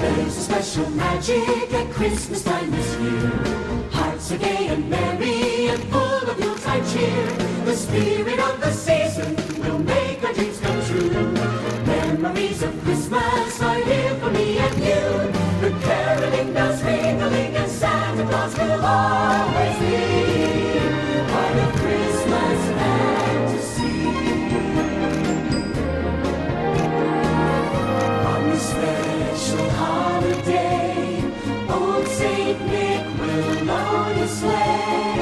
There's a special magic at Christmas time this year. Hearts are gay and merry and full of Yuletide cheer. The spirit of the season will make our dreams come true. Memories of Christmas are here for me and you. The caroling bells ringling and Santa Claus will always be part of Christmas fantasy. On this special holiday, old Saint Nick will load his sleigh.